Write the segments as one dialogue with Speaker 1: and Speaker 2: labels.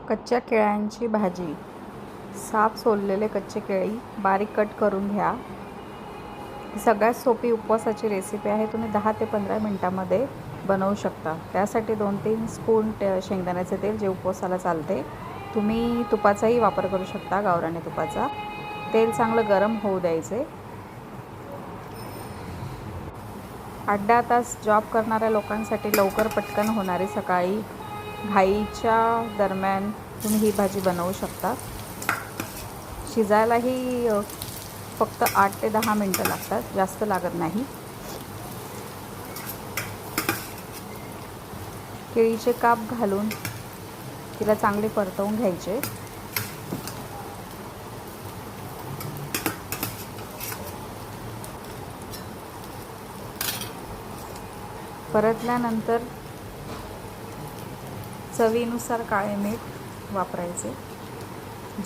Speaker 1: कच्च्या केळ्यांची भाजी. साफ सोललेले कच्चे केळी बारीक कट करून घ्या. ही सगळ्यात सोपी उपवासाची रेसिपी आहे. तुम्ही 10 ते 15 मिनिटांमध्ये बनवू शकता. त्यासाठी 2-3 स्पून शेंगदाण्याचे तेल, जे उपवासाला चालते. तुम्ही तुपाचाही वापर करू शकता, गावरानी तुपाचा. तेल चांगलं गरम होऊ द्यायचे. 8-10 तास जॉब करणाऱ्या लोकांसाठी लवकर पटकन होणारी, सकाळी घाईच्या दरम्यान तुम्ही ही भाजी बनवू शकता. शिजायलाही फक्त 8 ते 10 मिनटं लागतात, जास्त लागत नाही. केळीचे काप घालून तिला चांगले परतवून घ्यायचे. परतल्यानंतर चवीनुसार काळे मीठ वापरायचे.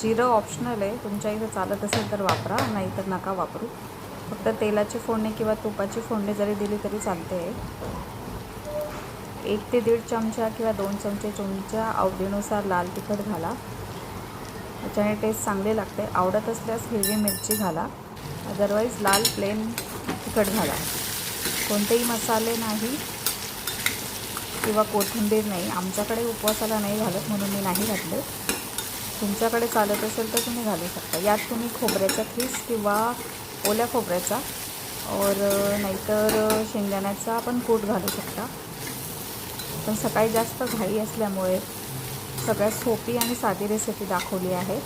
Speaker 1: जिरं ऑप्शनल आहे, तुमच्या इथं चालत असेल तर वापरा, नाही तर नका वापरू. फक्त तेलाची फोडणी किंवा तुपाची फोडणी जरी दिली तरी चालते. 1 ते 1.5 चमचा किंवा 2 चमचे तुमच्या आवडीनुसार लाल तिखट घाला. त्याच्याने टेस्ट चांगली लागते. आवडत असल्यास हिरवी मिरची घाला, अदरवाईज लाल प्लेन तिखट घाला. कोणतेही मसाले नाही किंवा कोथिंबीर नाही. आमच्याकडे उपवासाला नाही घालत म्हणून मी नाही घातले. तुमच्याकडे चालत असेल तर तुम्ही घालू शकता. यात तुम्ही खोबऱ्याचा खीस किंवा ओल्या खोबऱ्याचा नाहीतर शेंगदाण्याचा पण कूट घालू शकता. पण सकाळी जास्त घाई असल्यामुळे सगळ्यात सोपी आणि साधी रेसिपी दाखवली आहे.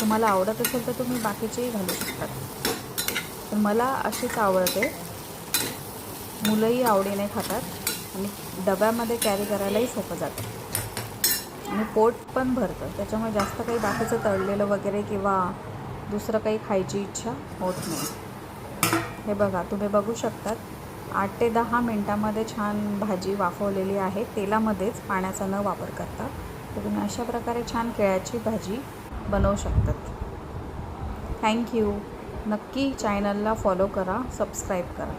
Speaker 1: तुम्हाला आवडत असेल तर तुम्ही बाकीचेही घालू शकतात, पण मला अशीच आवडते. मुलंही आवडीने खातात आणि डब्यामध्ये कॅरी करायलाही सोपं जातं आणि पोट पण भरतं. त्याच्यामुळे जास्त काही बाकीचं तळलेलं वगैरे किंवा दुसरं काही खायची इच्छा होत नाही. हे बघा, तुम्ही बघू शकतात 8 ते 10 मिनटामध्ये छान भाजी वाफवलेली आहे, तेलामध्येच, पाण्याचा न वापर करता. तर तुम्ही अशा प्रकारे छान केळ्याची भाजी बनवू शकतात. थँक्यू. नक्की चॅनलला फॉलो करा, सबस्क्राईब करा.